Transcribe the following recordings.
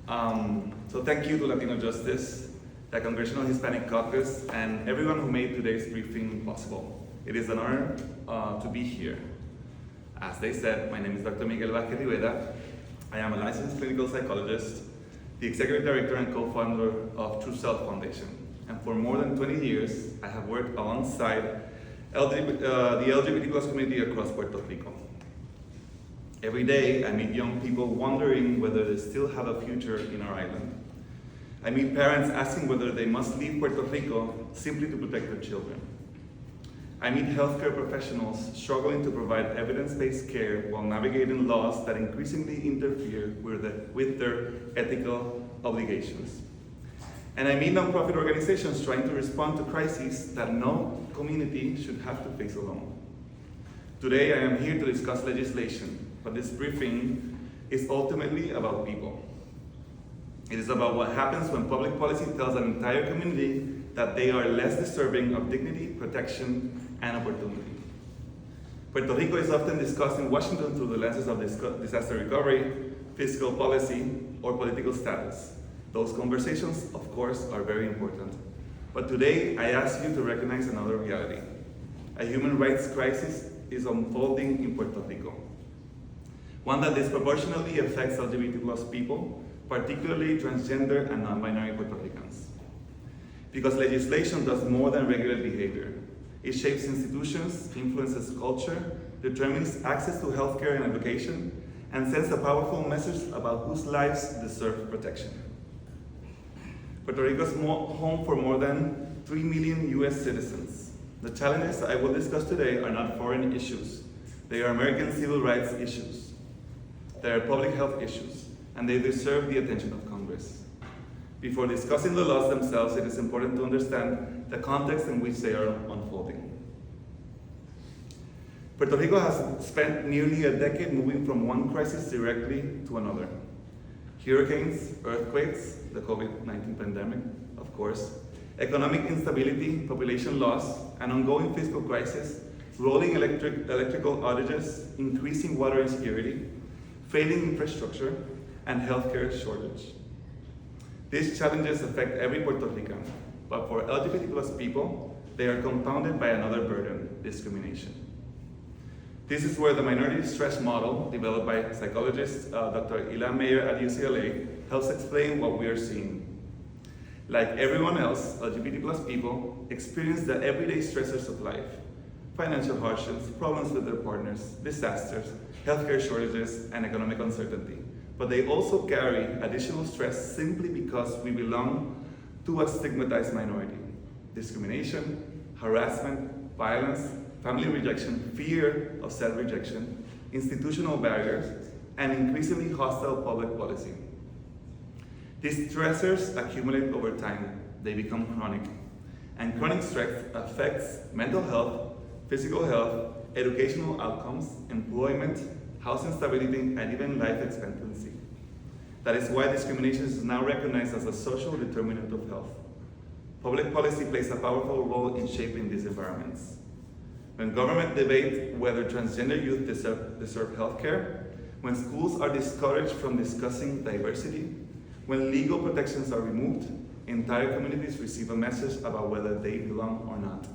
So thank you to LatinoJustice, the Congressional Hispanic Caucus, and everyone who made today's briefing possible. It is an honor to be here. As they said, my name is Dr. Miguel Vázquez Rivera. I am a licensed clinical psychologist, the executive director and co-founder of True Self Foundation. And for more than 20 years, I have worked alongside the LGBTQ community across Puerto Rico. Every day, I meet young people wondering whether they still have a future in our island. I meet parents asking whether they must leave Puerto Rico simply to protect their children. I meet healthcare professionals struggling to provide evidence-based care while navigating laws that increasingly interfere with their ethical obligations. And I meet nonprofit organizations trying to respond to crises that no community should have to face alone. Today, I am here to discuss legislation, but this briefing is ultimately about people. It is about what happens when public policy tells an entire community that they are less deserving of dignity, protection, and opportunity. Puerto Rico is often discussed in Washington through the lenses of disaster recovery, fiscal policy, or political status. Those conversations, of course, are very important. But today, I ask you to recognize another reality. A human rights crisis is unfolding in Puerto Rico. One that disproportionately affects LGBT+ people, particularly transgender and non-binary Puerto Ricans. Because legislation does more than regulate behavior. It shapes institutions, influences culture, determines access to healthcare and education, and sends a powerful message about whose lives deserve protection. Puerto Rico is home for more than 3 million US citizens. The challenges I will discuss today are not foreign issues. They are American civil rights issues. They are public health issues, and they deserve the attention of Congress. Before discussing the laws themselves, it is important to understand the context in which they are unfolding. Puerto Rico has spent nearly a decade moving from one crisis directly to another. Hurricanes, earthquakes, the COVID-19 pandemic, of course, economic instability, population loss, an ongoing fiscal crisis, rolling electrical outages, increasing water insecurity, failing infrastructure, and healthcare shortage. These challenges affect every Puerto Rican, but for LGBT+ people, they are compounded by another burden, discrimination. This is where the minority stress model, developed by psychologist Dr. Ilan Mayer at UCLA, helps explain what we are seeing. Like everyone else, LGBT+ people experience the everyday stressors of life: financial hardships, problems with their partners, disasters, healthcare shortages, and economic uncertainty. But they also carry additional stress simply because we belong to a stigmatized minority. Discrimination, harassment, violence, family rejection, fear of self-rejection, institutional barriers, and increasingly hostile public policy. These stressors accumulate over time. They become chronic. And chronic stress affects mental health, physical health, educational outcomes, employment, housing stability, and even life expectancy. That is why discrimination is now recognized as a social determinant of health. Public policy plays a powerful role in shaping these environments. When government debate whether transgender youth deserve health care, when schools are discouraged from discussing diversity, when legal protections are removed, entire communities receive a message about whether they belong or not.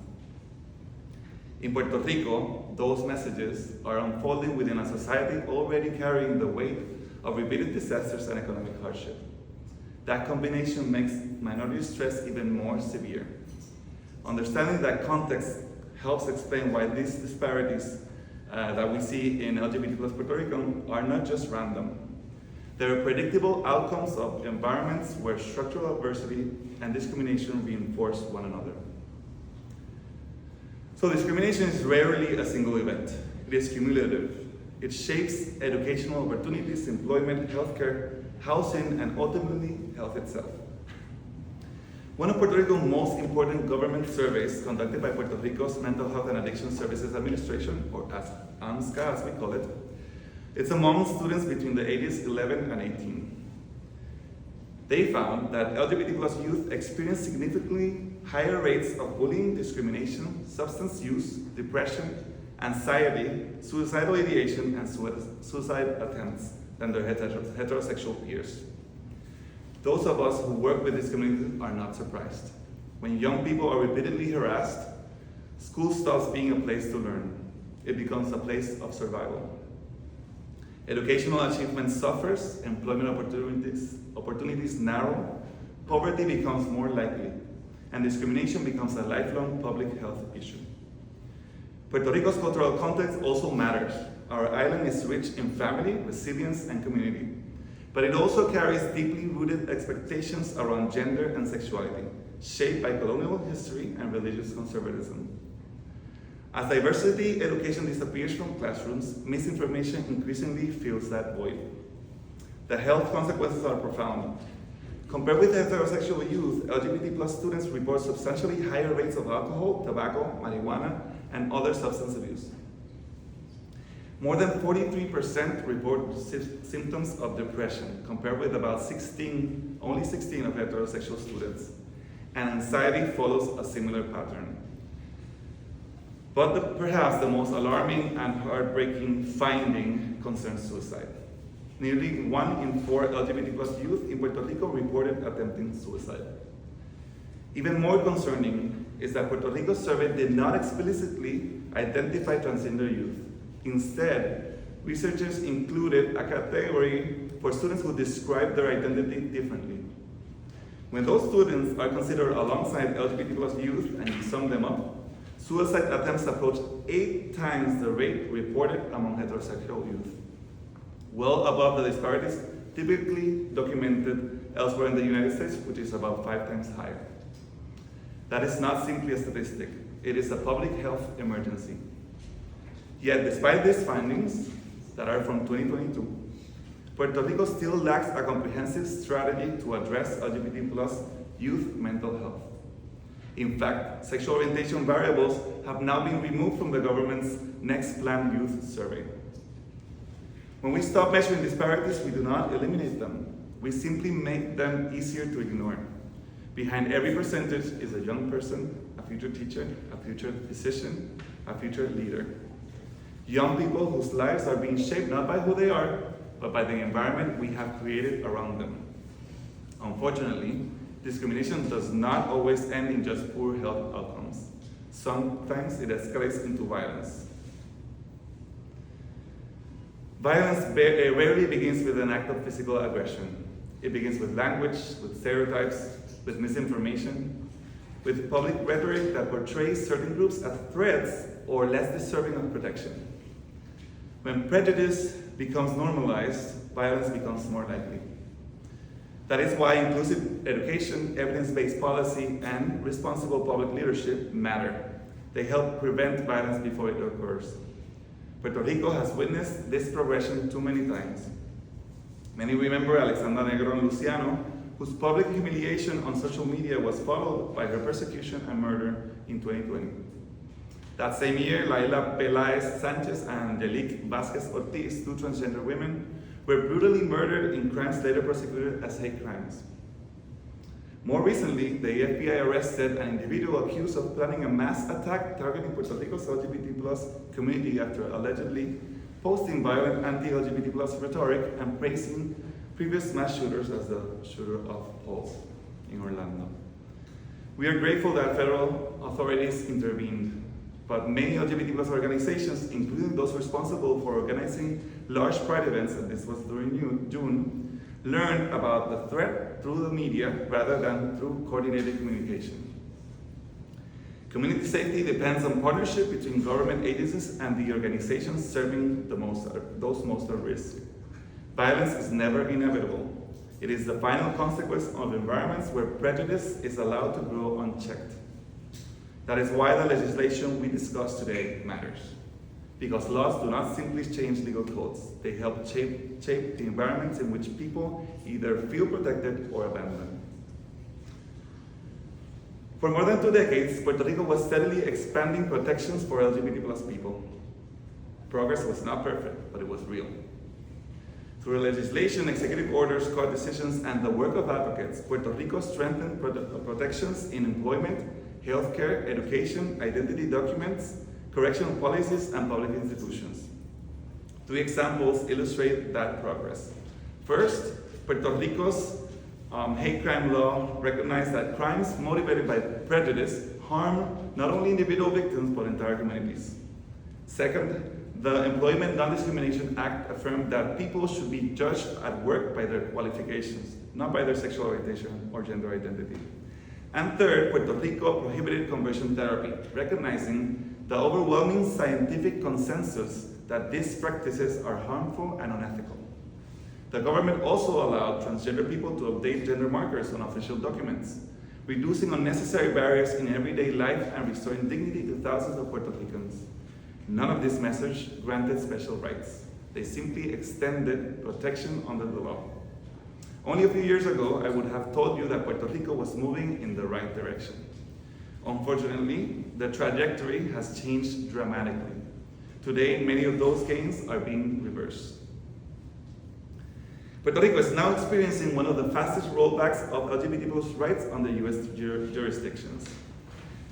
In Puerto Rico, those messages are unfolding within a society already carrying the weight of repeated disasters and economic hardship. That combination makes minority stress even more severe. Understanding that context helps explain why these disparities that we see in LGBT+ Puerto Rico are not just random. They are predictable outcomes of environments where structural adversity and discrimination reinforce one another. So discrimination is rarely a single event. It is cumulative. It shapes educational opportunities, employment, healthcare, housing, and ultimately health itself. One of Puerto Rico's most important government surveys, conducted by Puerto Rico's Mental Health and Addiction Services Administration, or AMSCA as we call it, it's among students between the ages 11 and 18. They found that LGBT+ youth experience significantly higher rates of bullying, discrimination, substance use, depression, anxiety, suicidal ideation, and suicide attempts than their heterosexual peers. Those of us who work with this community are not surprised. When young people are repeatedly harassed, school stops being a place to learn. It becomes a place of survival. Educational achievement suffers, employment opportunities narrow, poverty becomes more likely, and discrimination becomes a lifelong public health issue. Puerto Rico's cultural context also matters. Our island is rich in family, resilience, and community, but it also carries deeply rooted expectations around gender and sexuality, shaped by colonial history and religious conservatism. As diversity education disappears from classrooms, misinformation increasingly fills that void. The health consequences are profound. Compared with heterosexual youth, LGBT+ students report substantially higher rates of alcohol, tobacco, marijuana, and other substance abuse. More than 43% report symptoms of depression, compared with about only 16 of heterosexual students. And anxiety follows a similar pattern. But perhaps the most alarming and heartbreaking finding concerns suicide. Nearly 1 in 4 LGBT+ youth in Puerto Rico reported attempting suicide. Even more concerning is that Puerto Rico's survey did not explicitly identify transgender youth. Instead, researchers included a category for students who describe their identity differently. When those students are considered alongside LGBT+ youth and you sum them up, suicide attempts approach 8 times the rate reported among heterosexual youth, well above the disparities typically documented elsewhere in the United States, which is about 5 times higher. That is not simply a statistic, it is a public health emergency. Yet, despite these findings that are from 2022, Puerto Rico still lacks a comprehensive strategy to address LGBT+ youth mental health. In fact, sexual orientation variables have now been removed from the government's Next Plan Youth survey. When we stop measuring disparities, we do not eliminate them. We simply make them easier to ignore. Behind every percentage is a young person, a future teacher, a future physician, a future leader. Young people whose lives are being shaped not by who they are, but by the environment we have created around them. Unfortunately, discrimination does not always end in just poor health outcomes. Sometimes it escalates into violence. Violence rarely begins with an act of physical aggression. It begins with language, with stereotypes, with misinformation, with public rhetoric that portrays certain groups as threats or less deserving of protection. When prejudice becomes normalized, violence becomes more likely. That is why inclusive education, evidence-based policy, and responsible public leadership matter. They help prevent violence before it occurs. Puerto Rico has witnessed this progression too many times. Many remember Alexandra Negron Luciano, whose public humiliation on social media was followed by her persecution and murder in 2020. That same year, Laila Peláez Sanchez and Angelique Vasquez Ortiz, 2 transgender women, were brutally murdered in crimes later prosecuted as hate crimes. More recently, the FBI arrested an individual accused of planning a mass attack targeting Puerto Rico's LGBT+ community after allegedly posting violent anti-LGBT+ rhetoric and praising previous mass shooters as the shooter of Pulse in Orlando. We are grateful that federal authorities intervened, but many LGBT+ organizations, including those responsible for organizing large pride events, and this was during June, learned about the threat through the media rather than through coordinated communication. Community safety depends on partnership between government agencies and the organizations serving those most at risk. Violence is never inevitable. It is the final consequence of environments where prejudice is allowed to grow unchecked. That is why the legislation we discuss today matters. Because laws do not simply change legal codes. They help shape the environments in which people either feel protected or abandoned. For more than 2 decades, Puerto Rico was steadily expanding protections for LGBT+ people. Progress was not perfect, but it was real. Through legislation, executive orders, court decisions, and the work of advocates, Puerto Rico strengthened protections in employment, healthcare, education, identity documents, correctional policies, and public institutions. 3 examples illustrate that progress. First, Puerto Rico's hate crime law recognized that crimes motivated by prejudice harm not only individual victims but entire communities. Second, the Employment Non-Discrimination Act affirmed that people should be judged at work by their qualifications, not by their sexual orientation or gender identity. And third, Puerto Rico prohibited conversion therapy, recognizing the overwhelming scientific consensus that these practices are harmful and unethical. The government also allowed transgender people to update gender markers on official documents, reducing unnecessary barriers in everyday life and restoring dignity to thousands of Puerto Ricans. None of these measures granted special rights. They simply extended protection under the law. Only a few years ago, I would have told you that Puerto Rico was moving in the right direction. Unfortunately, the trajectory has changed dramatically. Today, many of those gains are being reversed. Puerto Rico is now experiencing one of the fastest rollbacks of LGBT+ rights on the US jurisdictions.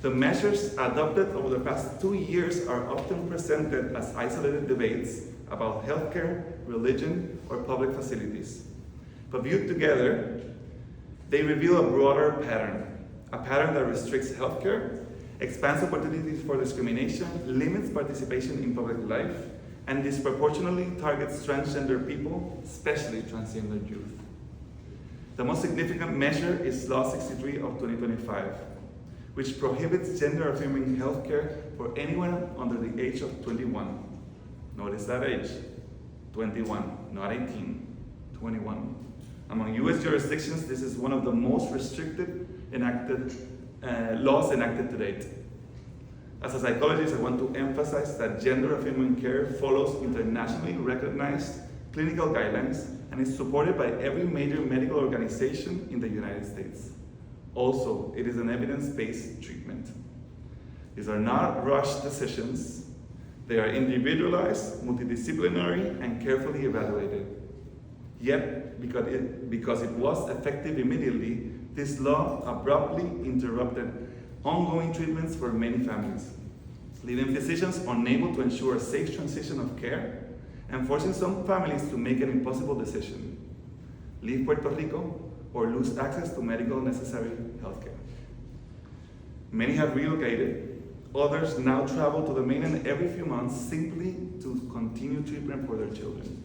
The measures adopted over the past 2 years are often presented as isolated debates about healthcare, religion, or public facilities. But viewed together, they reveal a broader pattern, a pattern that restricts healthcare, expands opportunities for discrimination, limits participation in public life, and disproportionately targets transgender people, especially transgender youth. The most significant measure is Law 63 of 2025, which prohibits gender-affirming healthcare for anyone under the age of 21. Notice that age, 21, not 18, 21. Among US jurisdictions, this is one of the most restrictive laws enacted to date. As a psychologist, I want to emphasize that gender-affirming care follows internationally recognized clinical guidelines and is supported by every major medical organization in the United States. Also, it is an evidence-based treatment. These are not rushed decisions. They are individualized, multidisciplinary, and carefully evaluated. Yet, because it was effective immediately, this law abruptly interrupted ongoing treatments for many families, leaving physicians unable to ensure a safe transition of care and forcing some families to make an impossible decision: leave Puerto Rico or lose access to medical necessary health care. Many have relocated. Others now travel to the mainland every few months simply to continue treatment for their children.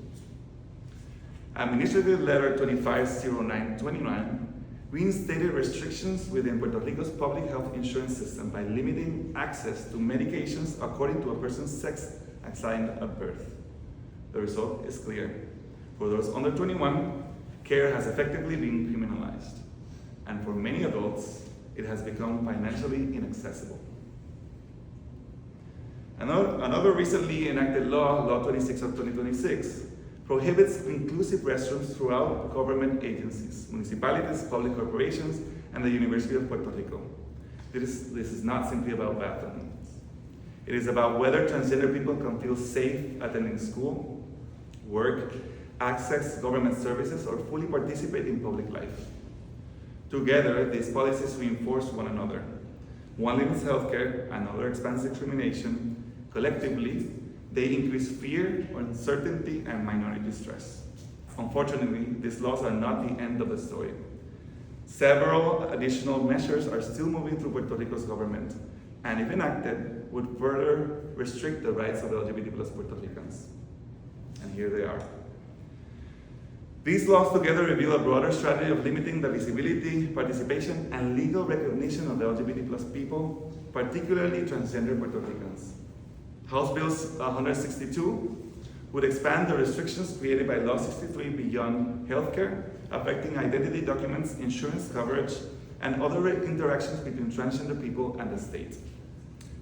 Administrative Letter 250929 reinstated restrictions within Puerto Rico's public health insurance system by limiting access to medications according to a person's sex assigned at birth. The result is clear. For those under 21, care has effectively been criminalized. And for many adults, it has become financially inaccessible. Another recently enacted law, Law 26 of 2026, prohibits inclusive restrooms throughout government agencies, municipalities, public corporations, and the University of Puerto Rico. This is not simply about bathrooms. It is about whether transgender people can feel safe attending school, work, access government services, or fully participate in public life. Together, these policies reinforce one another. One limits healthcare, another expands discrimination. Collectively, they increase fear, uncertainty, and minority stress. Unfortunately, these laws are not the end of the story. Several additional measures are still moving through Puerto Rico's government, and if enacted, would further restrict the rights of LGBT+ Puerto Ricans. And here they are. These laws together reveal a broader strategy of limiting the visibility, participation, and legal recognition of LGBT+ people, particularly transgender Puerto Ricans. House Bill 162 would expand the restrictions created by Law 63 beyond healthcare, affecting identity documents, insurance coverage, and other interactions between transgender people and the state.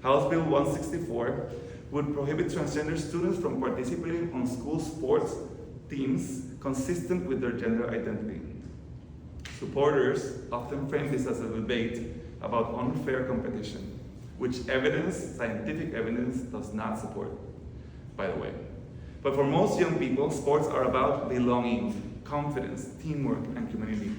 House Bill 164 would prohibit transgender students from participating on school sports teams consistent with their gender identity. Supporters often frame this as a debate about unfair competition, which scientific evidence does not support, by the way. But for most young people, sports are about belonging, confidence, teamwork, and community.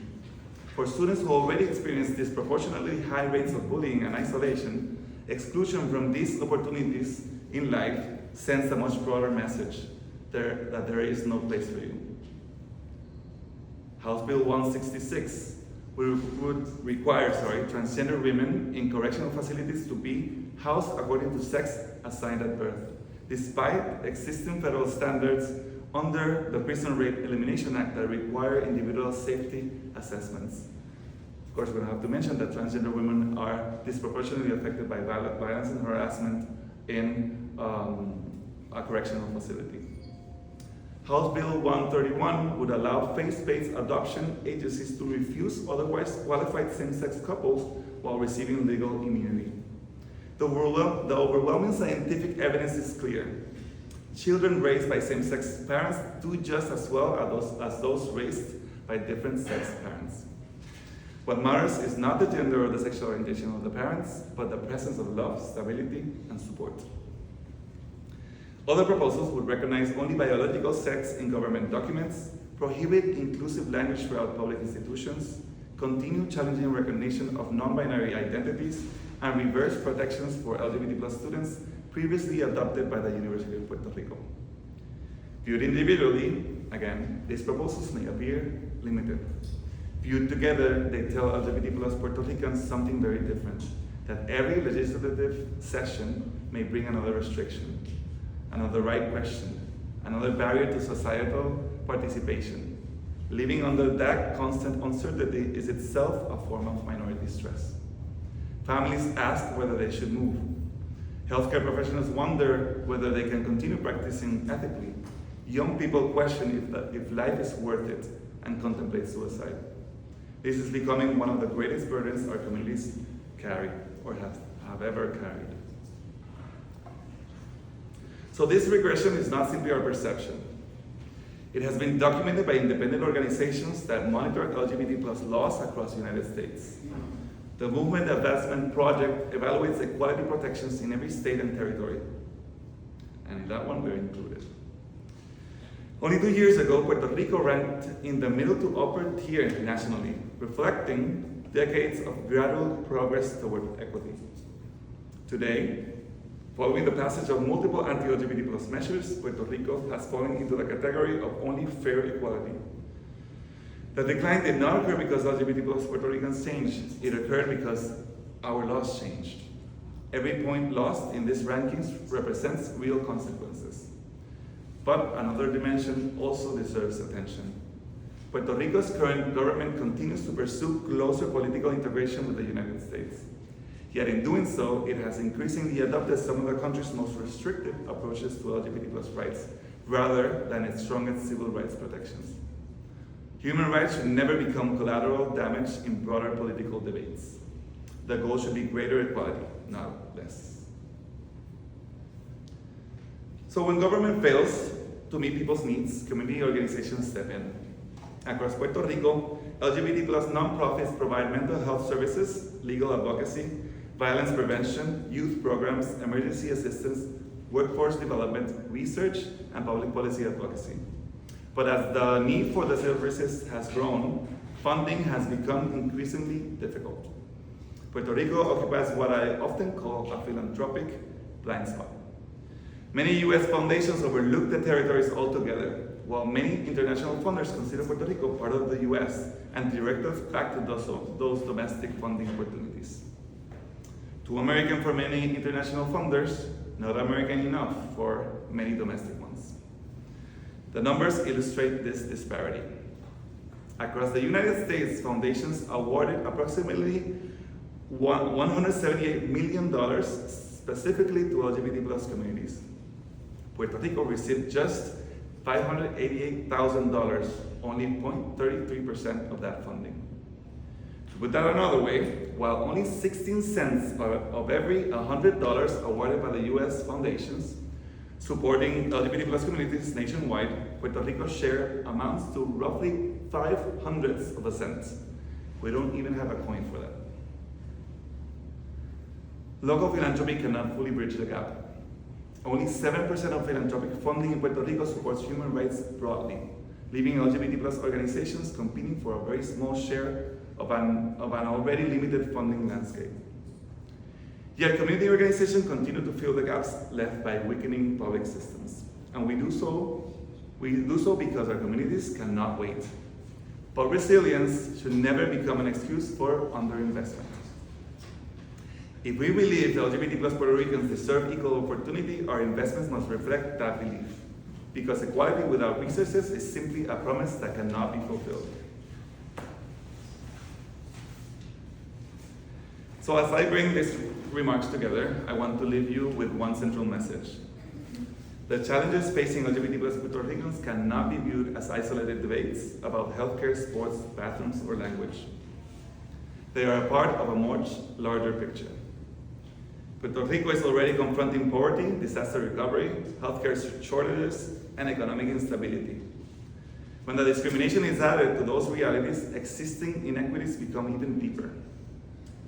For students who already experience disproportionately high rates of bullying and isolation, exclusion from these opportunities in life sends a much broader message that there is no place for you. House Bill 166 would require transgender women in correctional facilities to be housed according to sex assigned at birth, despite existing federal standards under the Prison Rape Elimination Act that require individual safety assessments. Of course, we don't have to mention that transgender women are disproportionately affected by violence and harassment in a correctional facility. House Bill 131 would allow faith-based adoption agencies to refuse otherwise qualified same-sex couples while receiving legal immunity. The overwhelming scientific evidence is clear. Children raised by same-sex parents do just as well as those raised by different sex parents. What matters is not the gender or the sexual orientation of the parents, but the presence of love, stability, and support. Other proposals would recognize only biological sex in government documents, prohibit inclusive language throughout public institutions, continue challenging recognition of non-binary identities, and reverse protections for LGBT+ students previously adopted by the University of Puerto Rico. Viewed individually, again, these proposals may appear limited. Viewed together, they tell LGBT+ Puerto Ricans something very different, that every legislative session may bring another restriction, another right question, another barrier to societal participation. Living under that constant uncertainty is itself a form of minority stress. Families ask whether they should move. Healthcare professionals wonder whether they can continue practicing ethically. Young people question if life is worth it and contemplate suicide. This is becoming one of the greatest burdens our communities carry or have ever carried. So this regression is not simply our perception. It has been documented by independent organizations that monitor LGBT+ laws across the United States. The Movement Advancement Project evaluates equality protections in every state and territory. And in that one, we're included. Only 2 years ago, Puerto Rico ranked in the middle to upper tier nationally, reflecting decades of gradual progress toward equity. Today, following the passage of multiple anti-LGBT+ measures, Puerto Rico has fallen into the category of only fair equality. The decline did not occur because LGBT+ Puerto Ricans changed. It occurred because our laws changed. Every point lost in these rankings represents real consequences. But another dimension also deserves attention. Puerto Rico's current government continues to pursue closer political integration with the United States. Yet in doing so, it has increasingly adopted some of the country's most restrictive approaches to LGBT+ rights, rather than its strongest civil rights protections. Human rights should never become collateral damage in broader political debates. The goal should be greater equality, not less. So when government fails to meet people's needs, community organizations step in. Across Puerto Rico, LGBT+ nonprofits provide mental health services, legal advocacy, violence prevention, youth programs, emergency assistance, workforce development, research, and public policy advocacy. But as the need for the services has grown, funding has become increasingly difficult. Puerto Rico occupies what I often call a philanthropic blind spot. Many US foundations overlook the territories altogether, while many international funders consider Puerto Rico part of the US and direct us back to those domestic funding opportunities. Too American for many international funders, not American enough for many domestic ones. The numbers illustrate this disparity. Across the United States, foundations awarded approximately $178 million specifically to LGBT+ communities. Puerto Rico received just $588,000, only 0.33% of that funding. To put that another way, while only 16 cents of every $100 awarded by the US foundations supporting LGBT+ communities nationwide, Puerto Rico's share amounts to roughly 0.05 of a cent. We don't even have a coin for that. Local philanthropy cannot fully bridge the gap. Only 7% of philanthropic funding in Puerto Rico supports human rights broadly, leaving LGBT+ organizations competing for a very small share of an already limited funding landscape. Yet community organizations continue to fill the gaps left by weakening public systems. And we do so because our communities cannot wait. But resilience should never become an excuse for underinvestment. If we believe the LGBT plus Puerto Ricans deserve equal opportunity, our investments must reflect that belief. Because equality without resources is simply a promise that cannot be fulfilled. So as I bring these remarks together, I want to leave you with one central message. The challenges facing LGBT plus Puerto Ricans cannot be viewed as isolated debates about healthcare, sports, bathrooms, or language. They are a part of a much larger picture. Puerto Rico is already confronting poverty, disaster recovery, healthcare shortages, and economic instability. When the discrimination is added to those realities, existing inequities become even deeper.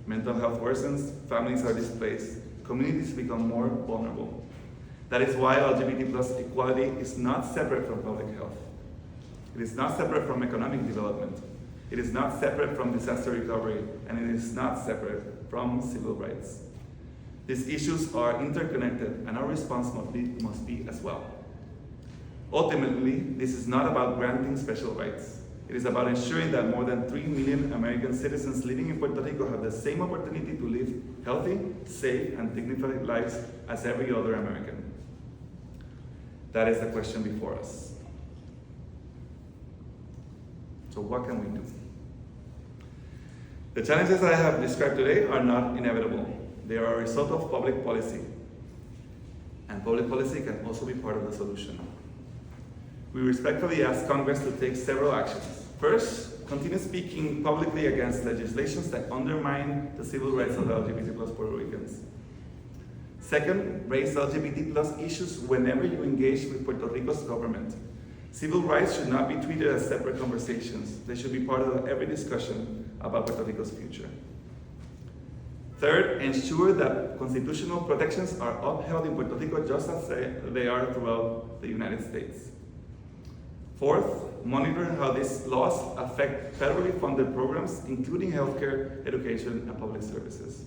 Mental health worsens, families are displaced, communities become more vulnerable. That is why LGBT plus equality is not separate from public health. It is not separate from economic development. It is not separate from disaster recovery, and it is not separate from civil rights. These issues are interconnected, and our response must be as well. Ultimately, this is not about granting special rights. It is about ensuring that more than 3 million American citizens living in Puerto Rico have the same opportunity to live healthy, safe, and dignified lives as every other American. That is the question before us. So what can we do? The challenges I have described today are not inevitable. They are a result of public policy. And public policy can also be part of the solution. We respectfully ask Congress to take several actions. First, continue speaking publicly against legislations that undermine the civil rights of the LGBT plus Puerto Ricans. Second, raise LGBT plus issues whenever you engage with Puerto Rico's government. Civil rights should not be treated as separate conversations. They should be part of every discussion about Puerto Rico's future. Third, ensure that constitutional protections are upheld in Puerto Rico just as they are throughout the United States. Fourth, monitor how these laws affect federally funded programs, including healthcare, education, and public services.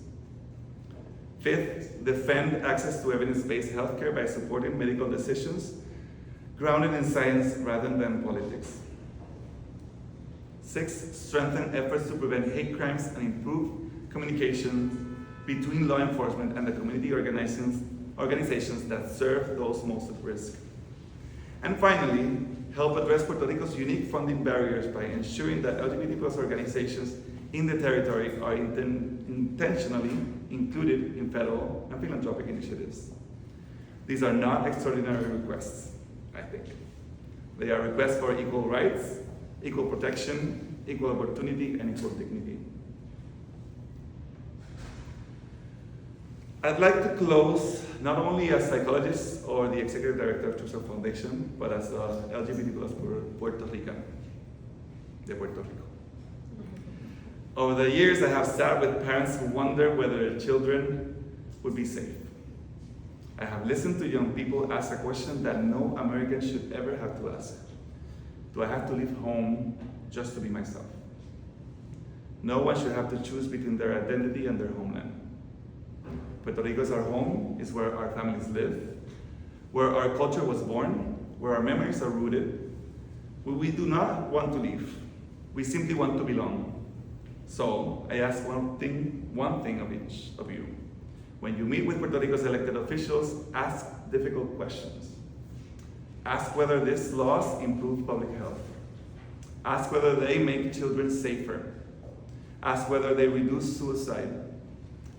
Fifth, defend access to evidence-based healthcare by supporting medical decisions grounded in science rather than politics. Sixth, strengthen efforts to prevent hate crimes and improve communication between law enforcement and the community organizations that serve those most at risk. And finally, help address Puerto Rico's unique funding barriers by ensuring that LGBT plus organizations in the territory are intentionally included in federal and philanthropic initiatives. These are not extraordinary requests, I think. They are requests for equal rights, equal protection, equal opportunity, and equal dignity. I'd like to close not only as psychologist or the executive director of Truth Foundation, but as a LGBT plus Puerto Rican de Puerto Rico. Over the years, I have sat with parents who wonder whether their children would be safe. I have listened to young people ask a question that no American should ever have to ask. Do I have to leave home just to be myself? No one should have to choose between their identity and their homeland. Puerto Rico is our home, is where our families live, where our culture was born, where our memories are rooted. We do not want to leave. We simply want to belong. So I ask one thing of each of you. When you meet with Puerto Rico's elected officials, ask difficult questions. Ask whether these laws improve public health. Ask whether they make children safer. Ask whether they reduce suicide.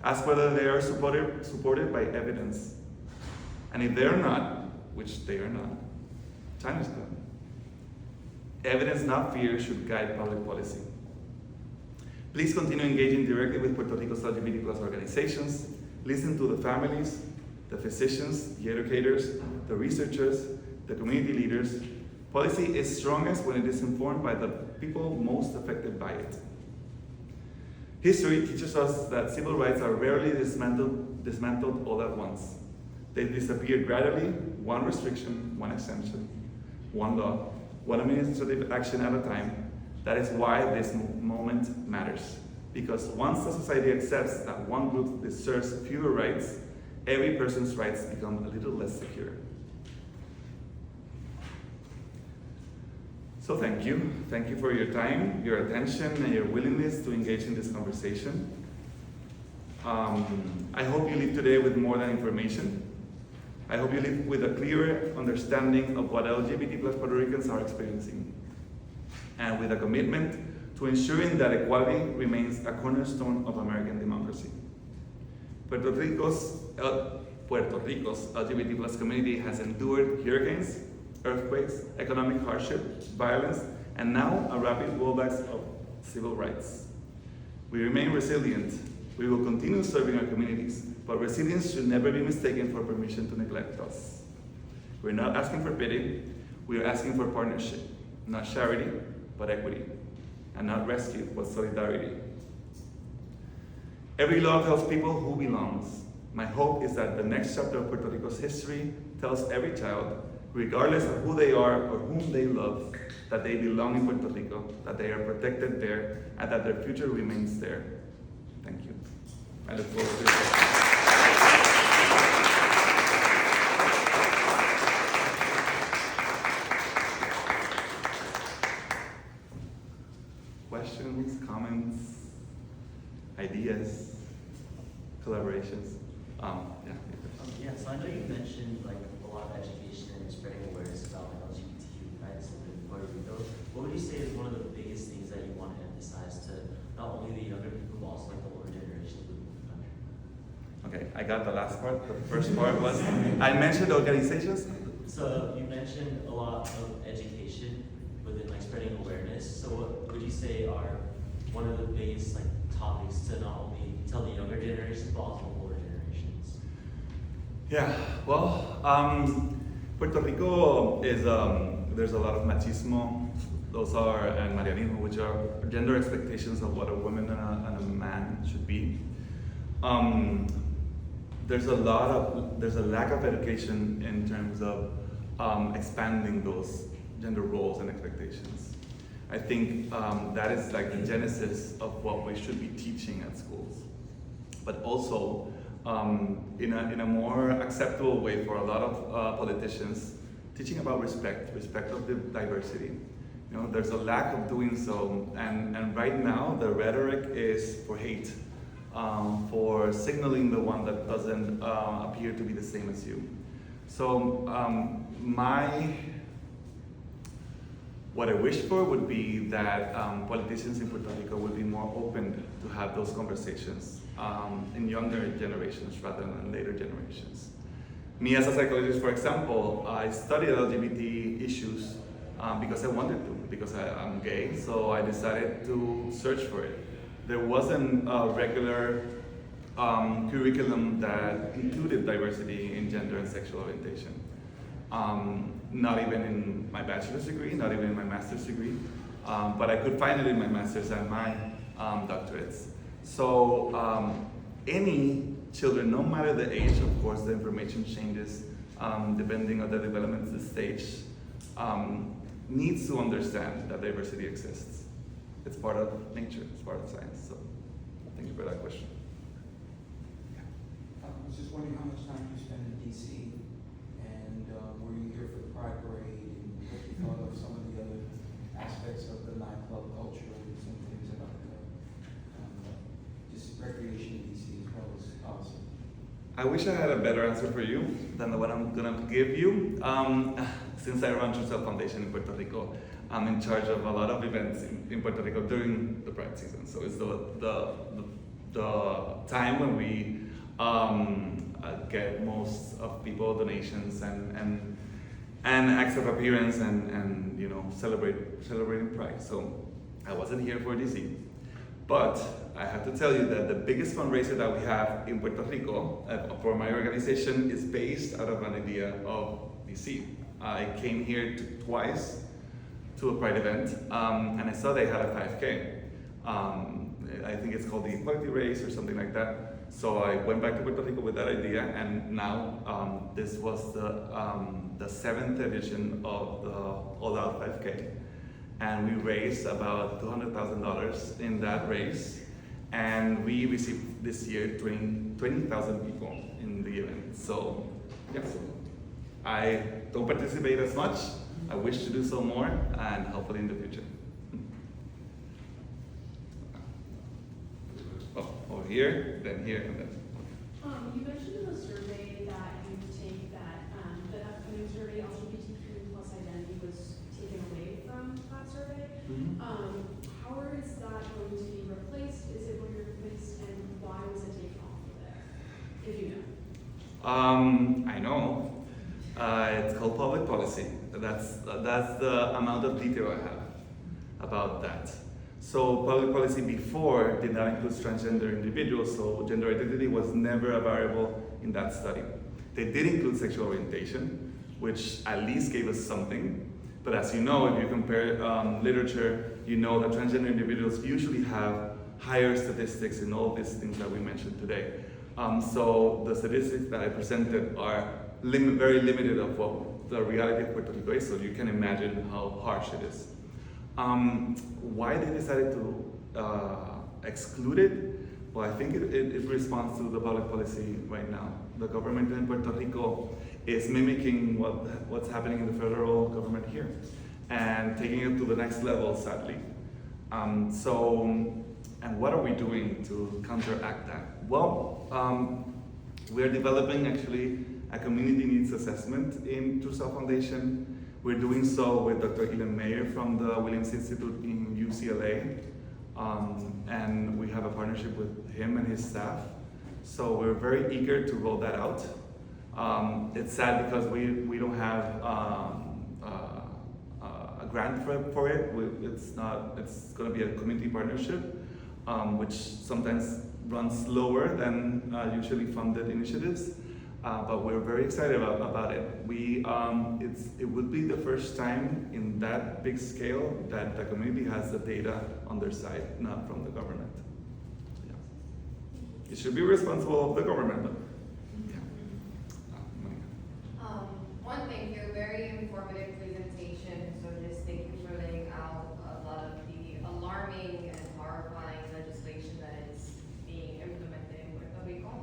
Ask whether they are supported by evidence. And if they're not, which they are not, challenge them. Evidence, not fear, should guide public policy. Please continue engaging directly with Puerto Rico's LGBT plus organizations. Listen to the families, the physicians, the educators, the researchers, the community leaders. Policy is strongest when it is informed by the people most affected by it. History teaches us that civil rights are rarely dismantled all at once. They disappear gradually, one restriction, one exemption, one law, one administrative action at a time. That is why this moment matters. Because once the society accepts that one group deserves fewer rights, every person's rights become a little less secure. So thank you. Thank you for your time, your attention, and your willingness to engage in this conversation. I hope you leave today with more than information. I hope you leave with a clearer understanding of what LGBT plus Puerto Ricans are experiencing, and with a commitment to ensuring that equality remains a cornerstone of American democracy. Puerto Rico's LGBT plus community has endured hurricanes, earthquakes, economic hardship, violence, and now a rapid rollback of civil rights. We remain resilient. We will continue serving our communities, but resilience should never be mistaken for permission to neglect us. We're not asking for pity, we are asking for partnership, not charity, but equity, and not rescue, but solidarity. Every law tells people who belongs. My hope is that the next chapter of Puerto Rico's history tells every child, regardless of who they are or whom they love, that they belong in Puerto Rico, that they are protected there, and that their future remains there. Thank you. I look forward to it. Questions, comments, ideas, collaborations? Yeah, so I know you mentioned like a lot of education and spreading awareness about like LGBTQ rights in Puerto Rico. What would you say is one of the biggest things that you want to emphasize to not only the younger people, but also like the older generations within the country? Okay, I got the last part. The first part was, I mentioned organizations. So you mentioned a lot of education within like spreading awareness. So what would you say are one of the biggest like topics to not only tell the younger generations, but also older generations? Yeah, well, Puerto Rico is, there's a lot of machismo, those are, and marianismo, which are gender expectations of what a woman and a man should be. There's a lack of education in terms of expanding those gender roles and expectations. I think that is like the genesis of what we should be teaching at schools. But also, in a more acceptable way for a lot of politicians, teaching about respect of the diversity. You know, there's a lack of doing so, and right now the rhetoric is for hate, for signaling the one that doesn't appear to be the same as you. So what I wish for would be that politicians in Puerto Rico would be more open to have those conversations in younger generations rather than later generations. Me as a psychologist, for example, I studied LGBT issues because I wanted to, because I'm gay, so I decided to search for it. There wasn't a regular curriculum that included diversity in gender and sexual orientation. Not even in my bachelor's degree, not even in my master's degree, but I could find it in my master's and my doctorates. So any children, no matter the age, of course the information changes depending on the development stage, needs to understand that diversity exists. It's part of nature, it's part of science, so thank you for that question. I was just wondering how much time you spent in DC, and were you here for the Pride Parade, and what you thought of some of the other aspects of the nightclub culture and some things about the just recreation in DC as well as policy? I wish I had a better answer for you than the one I'm gonna give you. Since I run Junto Foundation in Puerto Rico, I'm in charge of a lot of events in Puerto Rico during the Pride season. So it's the time when we get most of people donations and acts of appearance and you know celebrating Pride. So I wasn't here for DC, but I have to tell you that the biggest fundraiser that we have in Puerto Rico for my organization is based out of an idea of DC. I came here twice to a Pride event, and I saw they had a 5K. I think it's called the Equality Race or something like that. So I went back to Puerto Rico with that idea, and now this was the 7th edition of the All Out 5K. And we raised about $200,000 in that race, and we received this year 20,000 people in the event. So, yes, I don't participate as much, I wish to do so more, and hopefully in the future. Oh, over here, then here, and then. You mentioned in the survey that you take that the upcoming survey, LGBTQ plus identity, was taken away from that survey. How is that going to be replaced? Is it going to be replaced, and why was it taken off of there? If you know. I know. It's called public policy. That's the amount of detail I have about that. So public policy before did not include transgender individuals, so gender identity was never a variable in that study. They did include sexual orientation, which at least gave us something. But as you know, if you compare literature, you know that transgender individuals usually have higher statistics in all these things that we mentioned today. So the statistics that I presented are very limited of what the reality of Puerto Rico is, so you can imagine how harsh it is. Why they decided to exclude it? Well, I think it responds to the public policy right now. The government in Puerto Rico is mimicking what's happening in the federal government here and taking it to the next level, sadly. And what are we doing to counteract that? Well, we're developing actually a community needs assessment in Trussell Foundation. We're doing so with Dr. Ilan Mayer from the Williams Institute in UCLA. And we have a partnership with him and his staff. So we're very eager to roll that out. It's sad because we don't have a grant for it. It's gonna be a community partnership, which sometimes runs slower than usually funded initiatives. But we're very excited about it. It would be the first time in that big scale that the community has the data on their side, not from the government. Yeah. It should be responsible of the government, but yeah. One thing here, very informative presentation. So just thank you for laying out a lot of the alarming and horrifying legislation that is being implemented in Puerto Rico.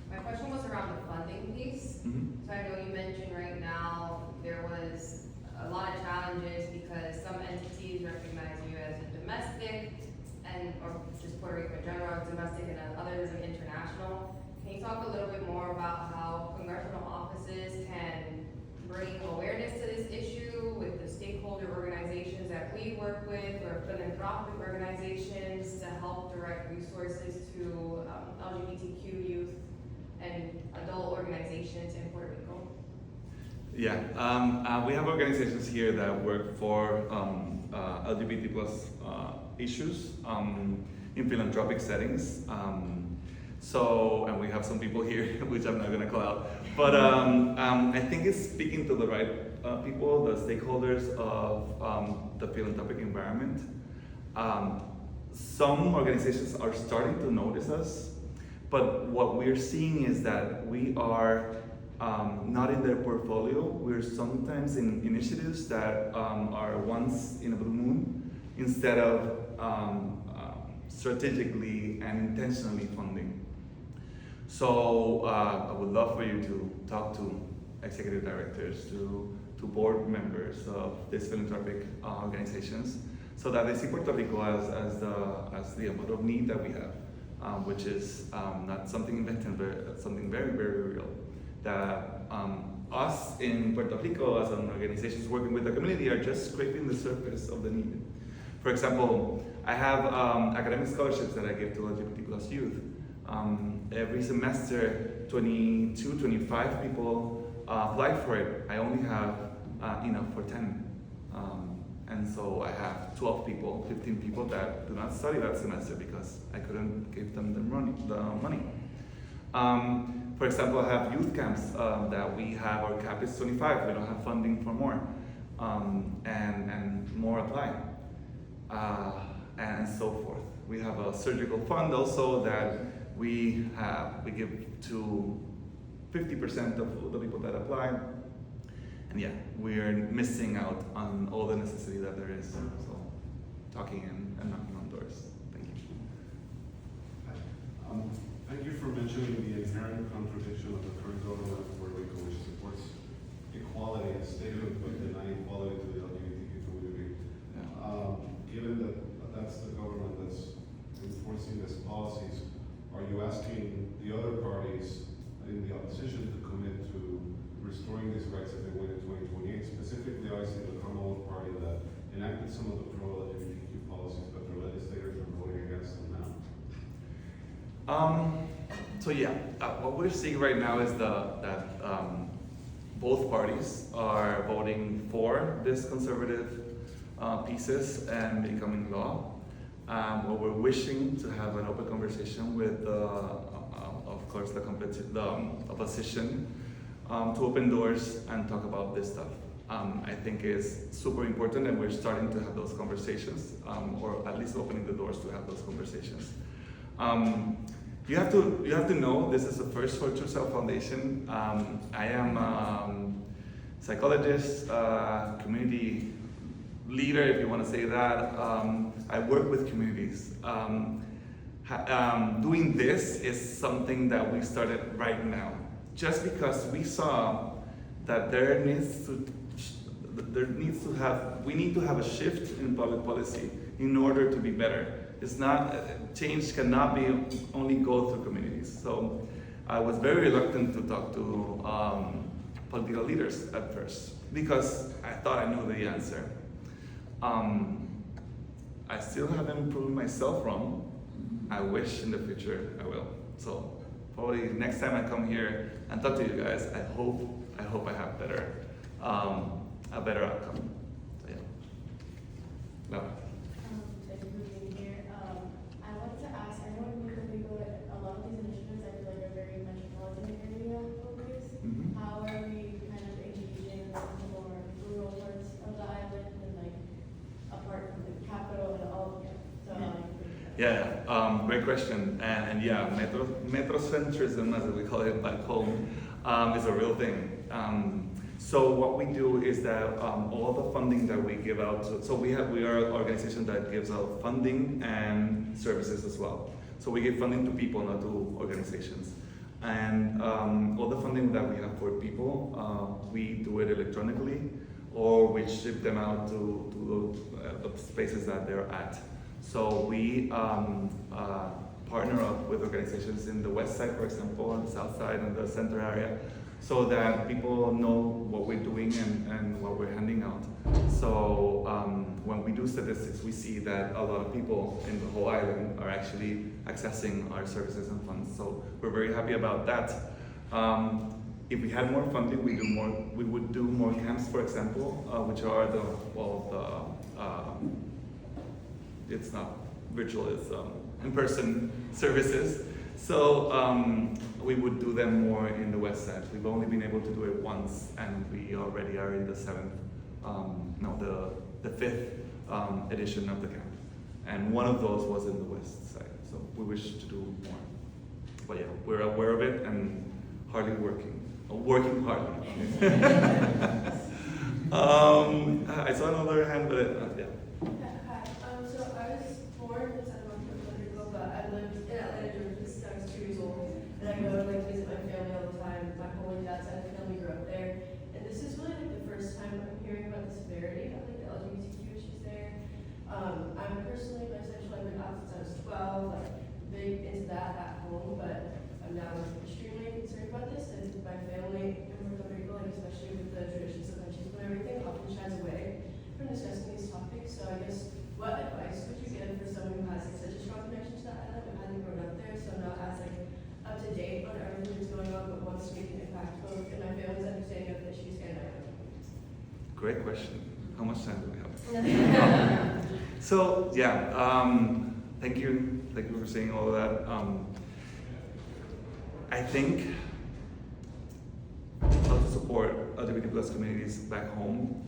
My question was around the funding piece. So I know you mentioned right now there was a lot of challenges because some entities recognize you as a domestic or just Puerto Rico in general, domestic, and others as international. Can you talk a little bit more about how congressional offices can bring awareness to this issue with the stakeholder organizations that we work with or philanthropic organizations to help direct resources to LGBTQ youth and adult organizations in Puerto Rico? Yeah, we have organizations here that work for LGBT plus issues in philanthropic settings. And we have some people here, which I'm not gonna call out. But I think it's speaking to the right people, the stakeholders of the philanthropic environment. Some organizations are starting to notice us. But what we're seeing is that we are not in their portfolio. We're sometimes in initiatives that are once in a blue moon instead of strategically and intentionally funding. So I would love for you to talk to executive directors, to board members of these philanthropic organizations so that they see Puerto Rico as the amount of need that we have. Which is not something invented, but something very, very real. That us in Puerto Rico as an organizations working with the community are just scraping the surface of the need. For example, I have academic scholarships that I give to LGBT plus youth. Every semester, 22, 25 people apply for it. I only have enough for 10. And so I have 12 people, 15 people that do not study that semester because I couldn't give them the money. For example, I have youth camps that we have, our cap is 25, we don't have funding for more. And more apply. And so forth. We have a surgical fund also that we give to 50% of the people that apply. And yeah, we're missing out on all the necessity that there is. So talking and knocking on doors. Thank you. Thank you for mentioning the inherent contradiction of the current government of Puerto Rico, which supports equality and statehood but denies opposition to commit to restoring these rights if they win in 2028. Specifically, obviously, the Commonwealth Party that enacted some of the pro-LGBTQ policies, but their legislators are voting against them now. So yeah, what we're seeing right now is that both parties are voting for this conservative pieces and becoming law. What we're wishing to have an open conversation with, of course, the opposition to open doors and talk about this stuff. I think is super important, and we're starting to have those conversations, or at least opening the doors to have those conversations. You have to know this is the first for True Self Foundation. I am psychologist, community leader, if you want to say that. I work with communities. Doing this is something that we started right now, just because we saw that we need to have a shift in public policy in order to be better. It's not, change cannot be only go through communities. So I was very reluctant to talk to political leaders at first because I thought I knew the answer. I still haven't proven myself wrong. I wish in the future I will. So probably next time I come here and talk to you guys, I hope I have a better outcome. So yeah. No. Thank you for being here. I wanted to ask, I know in Puerto Rico, a lot of these initiatives I feel like are very metropolitan area focused. Mm-hmm. How are we kind of engaging in the more rural parts of the island and like apart from the capital and all of it? So Yeah, great question. And yeah, metrocentrism, as we call it back home, is a real thing. So what we do is that all the funding that we give out, so we are an organization that gives out funding and services as well. So we give funding to people, not to organizations. And all the funding that we have for people, we do it electronically, or we ship them out to the spaces that they're at. So we partner up with organizations in the west side, for example, on the south side and the center area, so that people know what we're doing and what we're handing out. So when we do statistics, we see that a lot of people in the whole island are actually accessing our services and funds. So we're very happy about that. If we had more funding, we would do more camps, for example, which are it's not virtual, it's in-person services. So we would do them more in the west side. We've only been able to do it once, and we already are in the fifth edition of the camp. And one of those was in the west side. So we wish to do more. But yeah, we're aware of it and working hardly. I saw another hand, but yeah. Hi, so I was born in San Juan, Puerto Rico, but I lived in LatinoJustice since I was 2 years old, and I go to like visit my family all the time. My whole dad's side of the family grew up there, and this is really like the first time I'm hearing about the severity of like the LGBTQ issues there. I'm personally bisexual. I've been out since I was 12, like big into that at home, but I'm now extremely concerned about this, and my family in Puerto Rico, like especially with the traditions of machismo and everything, often shies away from discussing these topics. So I guess, what advice would you give for someone who has like such a strong connection to the island but hasn't grown up there, so not as like up to date on everything that's going on, but wants to make an impact both in my family's understanding of issues and my own? Great question. How much time do we have? So yeah, thank you for saying all of that. I think how to support LGBT plus communities back home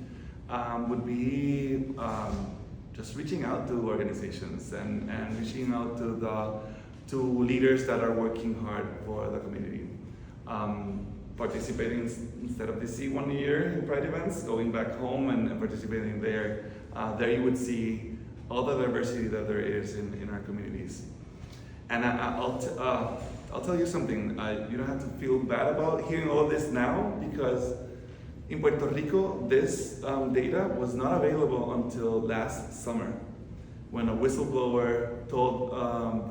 would be just reaching out to organizations and reaching out to leaders that are working hard for the community. Participating instead of DC 1 year in Pride events, going back home and participating there. There you would see all the diversity that there is in our communities. And I'll tell you something, you don't have to feel bad about hearing all of this now, because in Puerto Rico, this data was not available until last summer, when a whistleblower told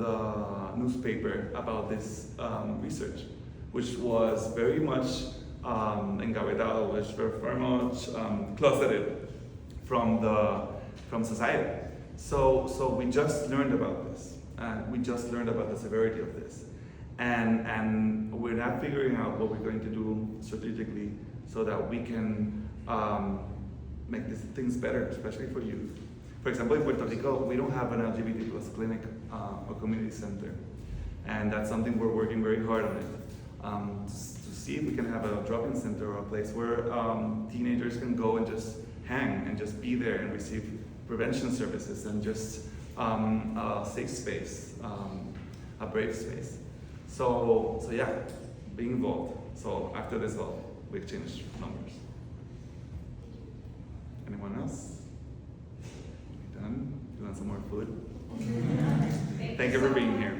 the newspaper about this research, which was very much engavetado, which were very much closeted from society. So we just learned about this, and we just learned about the severity of this, and we're now figuring out what we're going to do strategically so that we can make these things better, especially for youth. For example, in Puerto Rico, we don't have an LGBT plus clinic or community center, and that's something we're working very hard on it, to see if we can have a drop-in center or a place where teenagers can go and just hang and just be there and receive prevention services and just a safe space, a brave space. So yeah, being involved. So after this all, we exchange numbers. Anyone else? We done? You want some more food? Thank you for being here.